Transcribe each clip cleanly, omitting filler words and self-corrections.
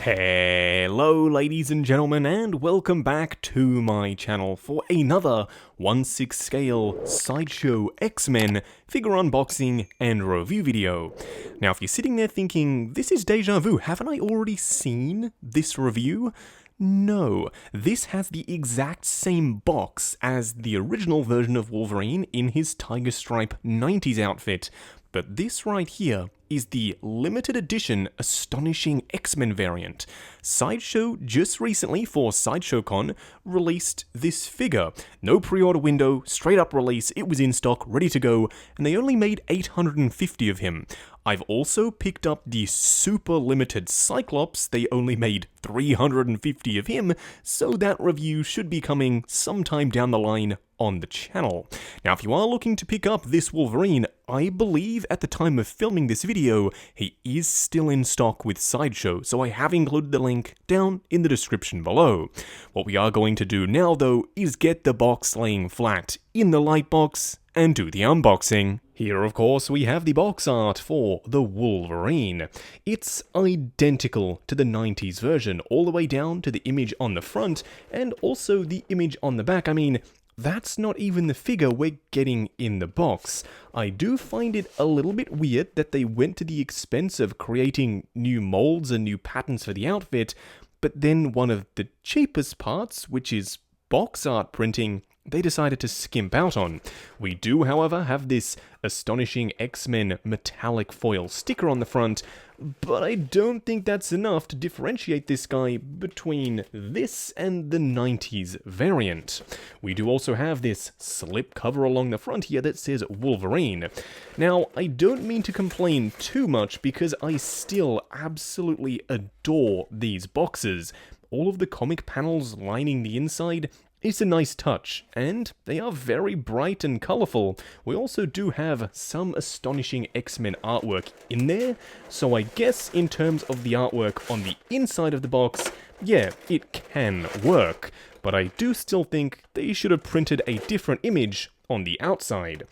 Hello ladies and gentlemen, and welcome back to my channel for another 1/6 scale Sideshow X-Men figure unboxing and review video. Now if you're sitting there thinking, this is deja vu, haven't I already seen this review? No, this has the exact same box as the original version of Wolverine in his Tiger Stripe 90s outfit, but this right here is the limited edition Astonishing X-Men variant. Sideshow just recently, for Sideshow Con, released this figure. No pre-order window, straight up release, it was in stock, ready to go, and they only made 850 of him. I've also picked up the super limited Cyclops, they only made 350 of him, so that review should be coming sometime down the line on the channel. Now if you are looking to pick up this Wolverine, I believe at the time of filming this video, he is still in stock with Sideshow, so I have included the link down in the description below. What we are going to do now though is get the box laying flat in the light box and do the unboxing. Here of course we have the box art for the Wolverine. It's identical to the 90s version, all the way down to the image on the front and also the image on the back. I mean, that's not even the figure we're getting in the box. I do find it a little bit weird that they went to the expense of creating new molds and new patterns for the outfit, but then one of the cheapest parts, which is box art printing, they decided to skimp out on. We do, however, have this Astonishing X-Men metallic foil sticker on the front, but I don't think that's enough to differentiate this guy between this and the 90s variant. We do also have this slip cover along the front here that says Wolverine. Now, I don't mean to complain too much because I still absolutely adore these boxes. All of the comic panels lining the inside, it's a nice touch, and they are very bright and colourful. We also do have some Astonishing X-Men artwork in there, so I guess in terms of the artwork on the inside of the box, yeah, it can work. But I do still think they should have printed a different image on the outside.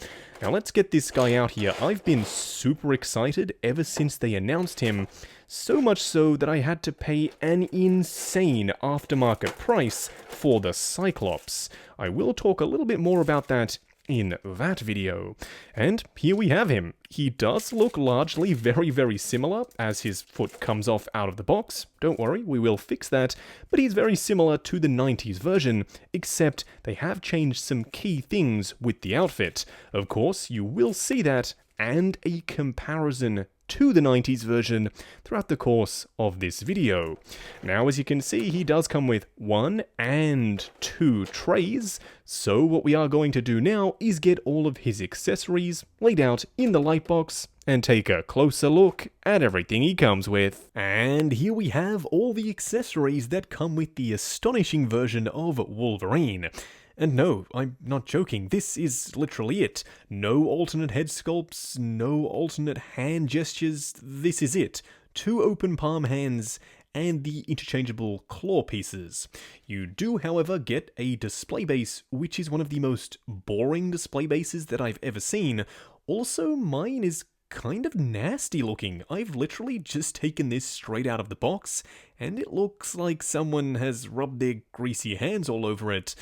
Now let's get this guy out here. I've been super excited ever since they announced him, so much so that I had to pay an insane aftermarket price for the Cyclops. I will talk a little bit more about that in that video. And here we have him. He does look largely very similar as his foot comes off out of the box. Don't worry, we will fix that. But he's very similar to the 90s version, except they have changed some key things with the outfit. Of course, you will see that and a comparison to the 90s version throughout the course of this video. Now as you can see, he does come with 1 and 2 trays, so what we are going to do now is get all of his accessories laid out in the light box and take a closer look at everything he comes with. And here we have all the accessories that come with the Astonishing version of Wolverine. And no, I'm not joking, this is literally it. No alternate head sculpts, no alternate hand gestures, this is it. 2 open palm hands and the interchangeable claw pieces. You do, however, get a display base, which is one of the most boring display bases that I've ever seen. Also, mine is kind of nasty looking. I've literally just taken this straight out of the box, and it looks like someone has rubbed their greasy hands all over it.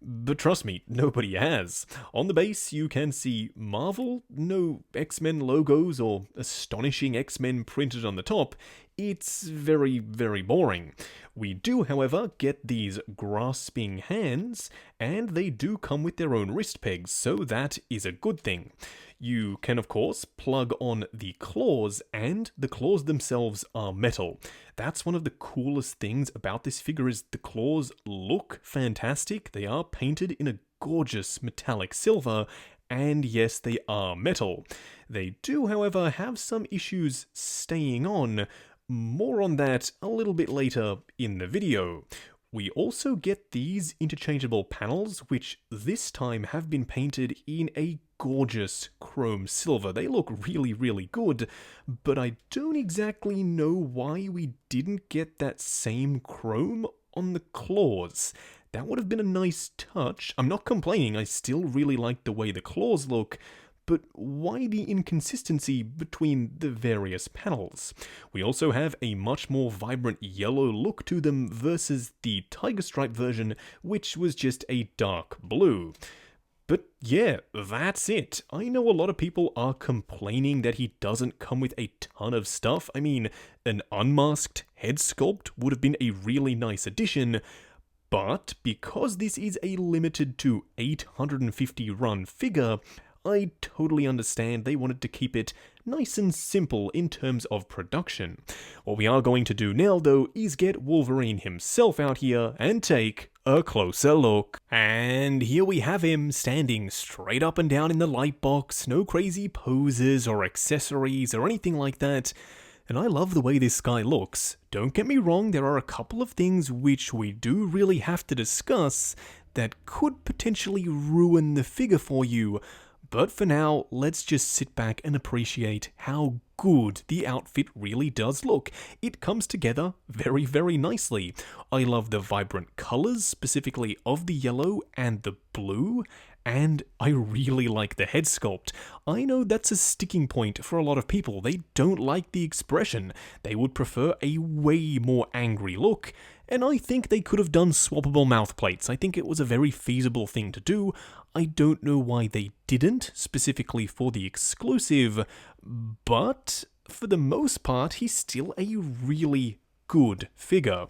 But trust me, nobody has. On the base, you can see Marvel, no X-Men logos or Astonishing X-Men printed on the top. It's very boring. We do, however, get these grasping hands, and they do come with their own wrist pegs, so that is a good thing. You can, of course, plug on the claws, and the claws themselves are metal. That's one of the coolest things about this figure is the claws look fantastic. They are painted in a gorgeous metallic silver, and yes, they are metal. They do, however, have some issues staying on. More on that a little bit later in the video. We also get these interchangeable panels, which this time have been painted in a gorgeous chrome silver. They look really good, but I don't exactly know why we didn't get that same chrome on the claws. That would have been a nice touch. I'm not complaining, I still really like the way the claws look, but why the inconsistency between the various panels? We also have a much more vibrant yellow look to them versus the Tiger Stripe version, which was just a dark blue. But yeah, that's it. I know a lot of people are complaining that he doesn't come with a ton of stuff. I mean, an unmasked head sculpt would have been a really nice addition, but because this is a limited to 850 run figure, I totally understand they wanted to keep it nice and simple in terms of production. What we are going to do now, though, is get Wolverine himself out here and take a closer look. And here we have him standing straight up and down in the light box, no crazy poses or accessories or anything like that. And I love the way this guy looks. Don't get me wrong, there are a couple of things which we do really have to discuss that could potentially ruin the figure for you. But for now, let's just sit back and appreciate how good the outfit really does look. It comes together very, very nicely. I love the vibrant colors, specifically of the yellow and the blue, and I really like the head sculpt. I know that's a sticking point for a lot of people. They don't like the expression. They would prefer a way more angry look. And I think they could have done swappable mouth plates. I think it was a very feasible thing to do. I don't know why they didn't, specifically for the exclusive, but for the most part, he's still a really good figure.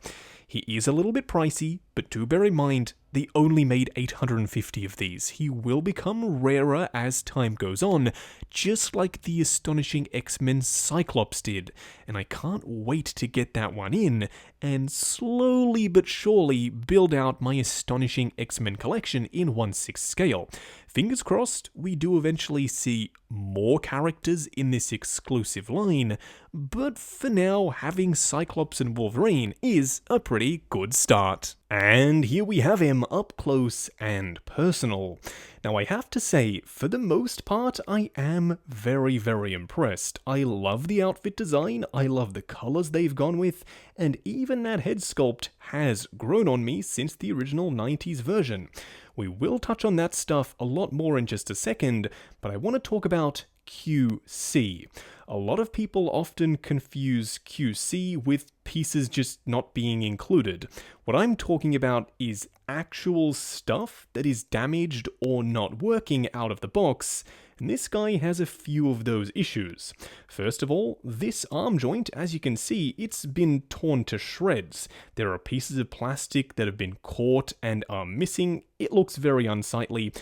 He is a little bit pricey, but do bear in mind, they only made 850 of these. He will become rarer as time goes on, just like the Astonishing Xmen Cyclops did, and I can't wait to get that one in, and slowly but surely build out my Astonishing Xmen collection in 1/6 scale. Fingers crossed, we do eventually see more characters in this exclusive line, but for now, having Cyclops and Wolverine is a pretty good start. And here we have him up close and personal. Now I have to say, for the most part, I am very, very impressed. I love the outfit design, I love the colors they've gone with, and even that head sculpt has grown on me since the original 90s version. We will touch on that stuff a lot more in just a second, but I want to talk about QC. A lot of people often confuse QC with pieces just not being included. What I'm talking about is actual stuff that is damaged or not working out of the box, and this guy has a few of those issues. First of all, this arm joint, as you can see, it's been torn to shreds. There are pieces of plastic that have been caught and are missing. It looks very unsightly.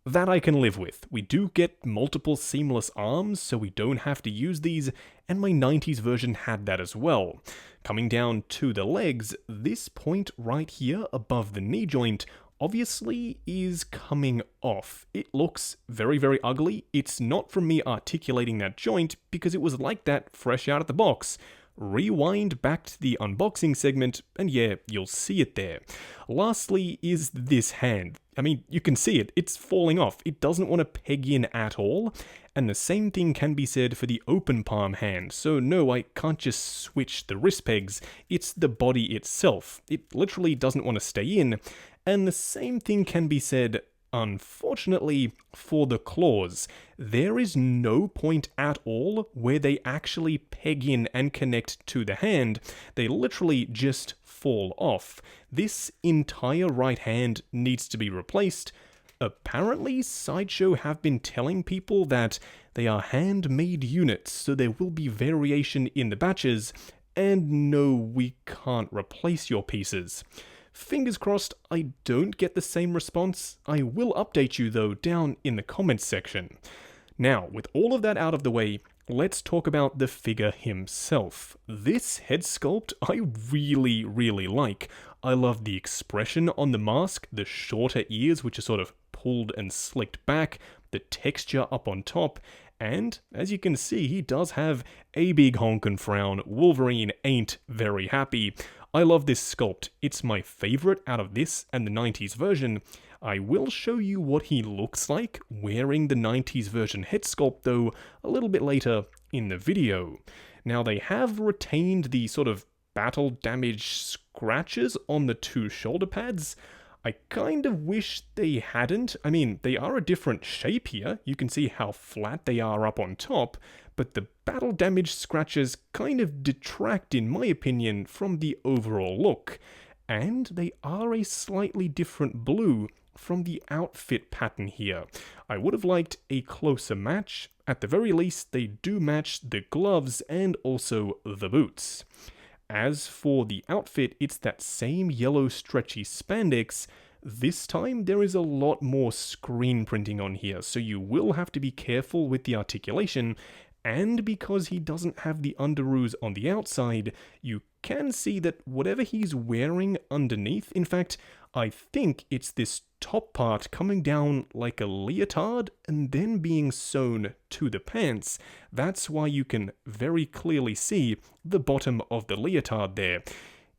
That I can live with. We do get multiple seamless arms, so we don't have to use these, and my 90s version had that as well. Coming down to the legs, this point right here above the knee joint obviously is coming off. It looks very, very ugly. It's not from me articulating that joint, because it was like that fresh out of the box. Rewind back to the unboxing segment, and yeah, you'll see it there. Lastly is this hand. I mean, you can see it, it's falling off. It doesn't want to peg in at all, and the same thing can be said for the open palm hand. So no, I can't just switch the wrist pegs, it's the body itself. It literally doesn't want to stay in, and the same thing can be said, unfortunately, for the claws. There is no point at all where they actually peg in and connect to the hand. They literally just fall off. This entire right hand needs to be replaced. Apparently, Sideshow have been telling people that they are handmade units, so there will be variation in the batches, and no, we can't replace your pieces. Fingers crossed I don't get the same response. I will update you though down in the comments section. Now, with all of that out of the way, let's talk about the figure himself. This head sculpt I really, really like. I love the expression on the mask, the shorter ears which are sort of pulled and slicked back, the texture up on top, and as you can see, he does have a big honkin' frown. Wolverine ain't very happy. I love this sculpt. It's my favorite out of this and the 90s version. I will show you what he looks like wearing the 90s version head sculpt though a little bit later in the video. Now they have retained the sort of battle damage scratches on the two shoulder pads. I kind of wish they hadn't. I mean, they are a different shape here. You can see how flat they are up on top, but the battle damage scratches kind of detract, in my opinion, from the overall look. And they are a slightly different blue from the outfit pattern here. I would have liked a closer match. At the very least, they do match the gloves and also the boots. As for the outfit, it's that same yellow stretchy spandex. This time there is a lot more screen printing on here, so you will have to be careful with the articulation, and because he doesn't have the underoos on the outside, you can see that whatever he's wearing underneath, in fact, I think it's this top part coming down like a leotard and then being sewn to the pants. That's why you can very clearly see the bottom of the leotard there.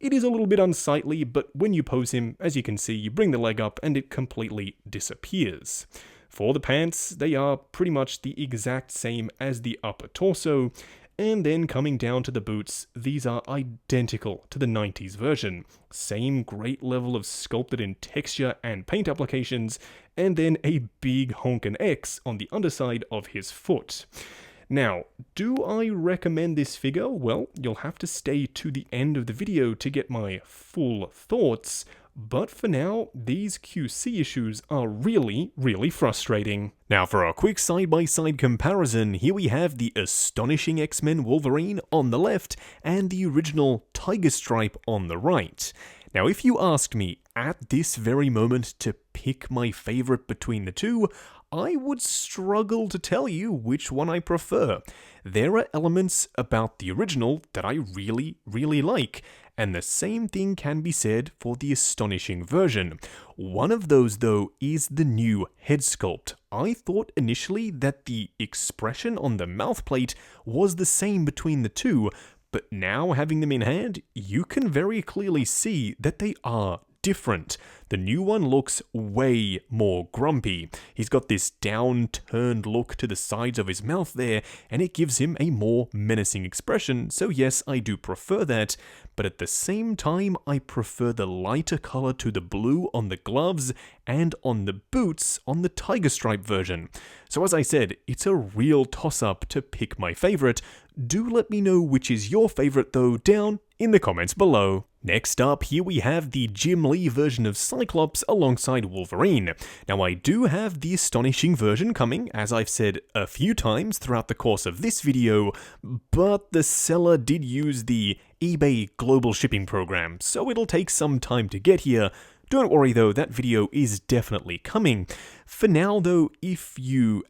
It is a little bit unsightly, but when you pose him, as you can see, you bring the leg up and it completely disappears. For the pants, they are pretty much the exact same as the upper torso, and then coming down to the boots, these are identical to the 90s version. Same great level of sculpted in texture and paint applications, and then a big honkin' X on the underside of his foot. Now, do I recommend this figure? Well, you'll have to stay to the end of the video to get my full thoughts, but for now, these QC issues are really, really frustrating. Now for a quick side-by-side comparison, here we have the Astonishing X-Men Wolverine on the left and the original Tiger Stripe on the right. Now if you asked me at this very moment to pick my favorite between the two, I would struggle to tell you which one I prefer. There are elements about the original that I really, really like, and the same thing can be said for the Astonishing version. One of those, though, is the new head sculpt. I thought initially that the expression on the mouth plate was the same between the two, but now having them in hand, you can very clearly see that they are different. The new one looks way more grumpy. He's got this down-turned look to the sides of his mouth there, and it gives him a more menacing expression, so yes, I do prefer that, but at the same time, I prefer the lighter color to the blue on the gloves and on the boots on the Tiger Stripe version. So as I said, it's a real toss-up to pick my favorite. Do let me know which is your favorite though down in the comments below. Next up, here we have the Jim Lee version of Cyclops alongside Wolverine. Now I do have the Astonishing version coming, as I've said a few times throughout the course of this video, but the seller did use the eBay global shipping program, so it'll take some time to get here. Don't worry though, that video is definitely coming. For now though, if you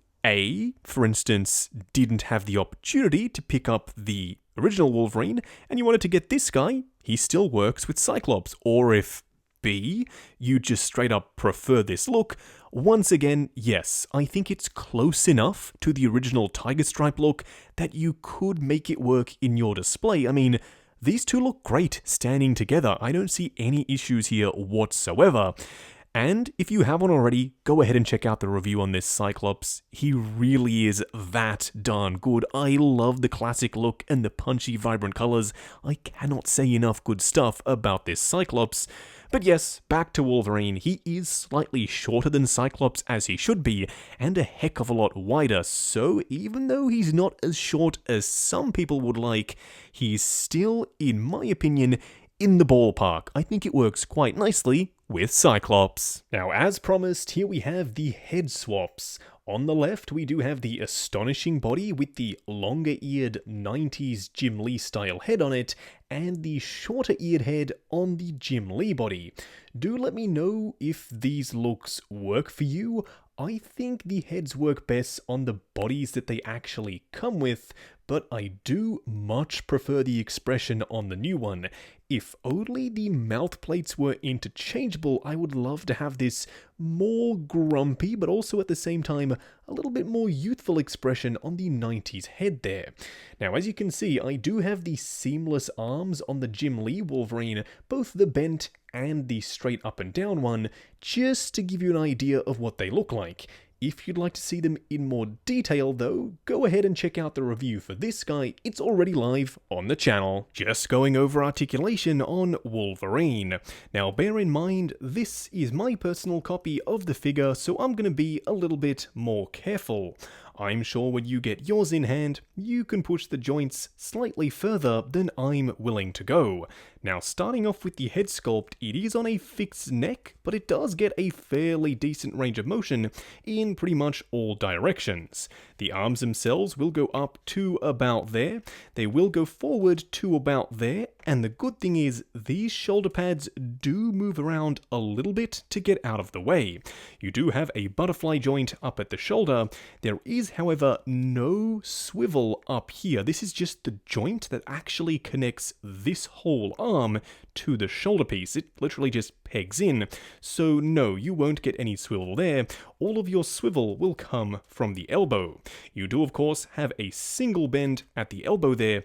for instance, didn't have the opportunity to pick up the original Wolverine, and you wanted to get this guy, he still works with Cyclops. Or if B, you just straight up prefer this look, once again, yes, I think it's close enough to the original Tiger Stripe look that you could make it work in your display. I mean, these two look great standing together. I don't see any issues here whatsoever. And if you haven't already, go ahead and check out the review on this Cyclops. He really is that darn good. I love the classic look and the punchy, vibrant colors. I cannot say enough good stuff about this Cyclops. But yes, back to Wolverine. He is slightly shorter than Cyclops as he should be, and a heck of a lot wider, so even though he's not as short as some people would like, he's still, in my opinion, in the ballpark. I think it works quite nicely with Cyclops. Now, as promised, here we have the head swaps. On the left, we do have the Astonishing body with the longer-eared 90s Jim Lee style head on it, and the shorter-eared head on the Jim Lee body. Do let me know if these looks work for you. I think the heads work best on the bodies that they actually come with, but I do much prefer the expression on the new one. If only the mouth plates were interchangeable, I would love to have this more grumpy, but also at the same time, a little bit more youthful expression on the 90s head there. Now, as you can see, I do have the seamless arms on the Jim Lee Wolverine, both the bent and the straight up and down one, just to give you an idea of what they look like. If you'd like to see them in more detail though, go ahead and check out the review for this guy, it's already live on the channel. Just going over articulation on Wolverine. Now bear in mind, this is my personal copy of the figure, so I'm going to be a little bit more careful. I'm sure when you get yours in hand, you can push the joints slightly further than I'm willing to go. Now starting off with the head sculpt, it is on a fixed neck, but it does get a fairly decent range of motion in pretty much all directions. The arms themselves will go up to about there, they will go forward to about there, and the good thing is these shoulder pads do move around a little bit to get out of the way. You do have a butterfly joint up at the shoulder. There is, however, no swivel up here. This is just the joint that actually connects this whole arm to the shoulder piece. It literally just pegs in. So no, you won't get any swivel there. All of your swivel will come from the elbow. You do, of course, have a single bend at the elbow there.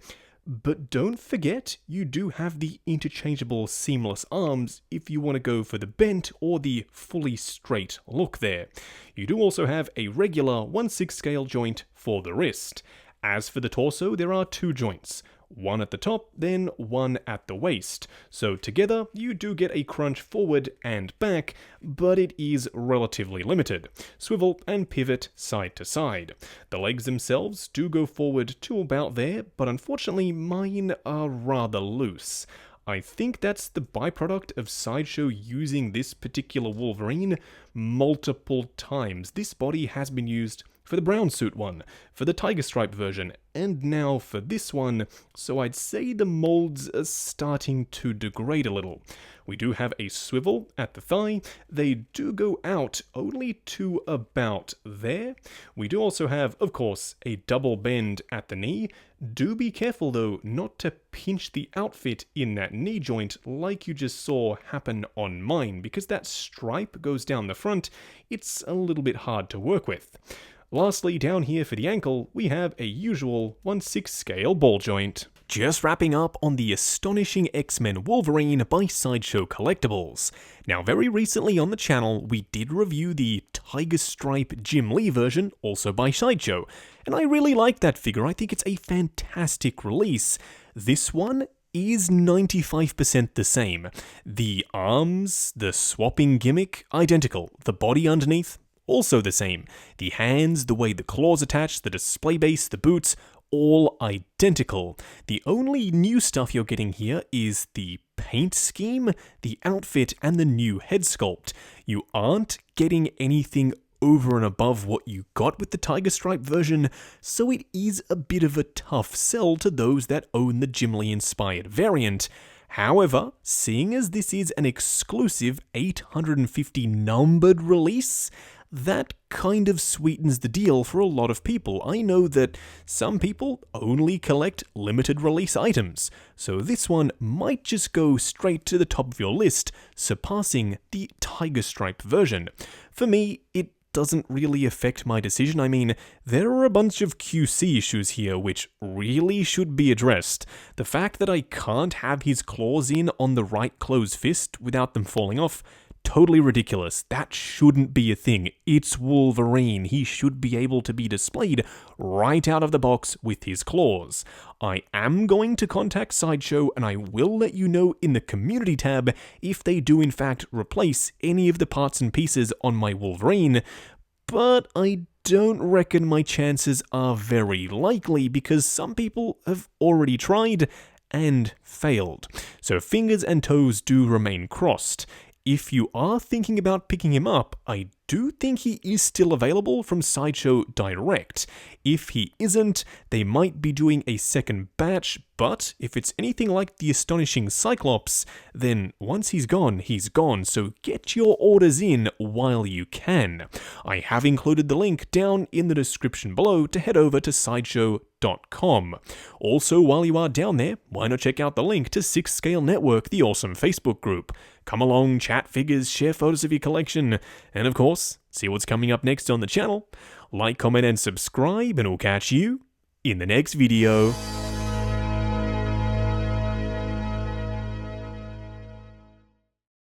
But don't forget, you do have the interchangeable seamless arms if you want to go for the bent or the fully straight look there. You do also have a regular 1/6 scale joint for the wrist. As for the torso, there are two joints. One at the top, then one at the waist. So together, you do get a crunch forward and back, but it is relatively limited. Swivel and pivot side to side. The legs themselves do go forward to about there, but unfortunately mine are rather loose. I think that's the byproduct of Sideshow using this particular Wolverine multiple times. This body has been used for the brown suit one, for the tiger stripe version, and now for this one, so I'd say the molds are starting to degrade a little. We do have a swivel at the thigh, they do go out only to about there. We do also have, of course, a double bend at the knee. Do be careful though not to pinch the outfit in that knee joint like you just saw happen on mine, because that stripe goes down the front, it's a little bit hard to work with. Lastly, down here for the ankle, we have a usual 1/6 scale ball joint. Just wrapping up on the Astonishing X-Men Wolverine by Sideshow Collectibles. Now very recently on the channel, we did review the Tiger Stripe Jim Lee version, also by Sideshow, and I really like that figure. I think it's a fantastic release. This one is 95% the same. The arms, the swapping gimmick, identical. The body underneath, also the same. The hands, the way the claws attach, the display base, the boots, all identical. The only new stuff you're getting here is the paint scheme, the outfit, and the new head sculpt. You aren't getting anything over and above what you got with the Tiger Stripe version, so it is a bit of a tough sell to those that own the Jim Lee inspired variant. However, seeing as this is an exclusive 850 numbered release, that kind of sweetens the deal for a lot of people. I know that some people only collect limited release items, so this one might just go straight to the top of your list, surpassing the Tiger Stripe version. For me, it doesn't really affect my decision. I mean, there are a bunch of QC issues here which really should be addressed. The fact that I can't have his claws in on the right closed fist without them falling off, totally ridiculous. That shouldn't be a thing. It's Wolverine. He should be able to be displayed right out of the box with his claws. I am going to contact Sideshow and I will let you know in the community tab if they do in fact replace any of the parts and pieces on my Wolverine, but I don't reckon my chances are very likely because some people have already tried and failed. So fingers and toes do remain crossed. If you are thinking about picking him up, I do think he is still available from Sideshow Direct. If he isn't, they might be doing a second batch, but if it's anything like the Astonishing Cyclops, then once he's gone, so get your orders in while you can. I have included the link down in the description below to head over to sideshow.com. Also, while you are down there, why not check out the link to 6 Scale Network, the awesome Facebook group. Come along, chat figures, share photos of your collection, and of course, see what's coming up next on the channel. Like, comment, and subscribe, and I'll catch you in the next video.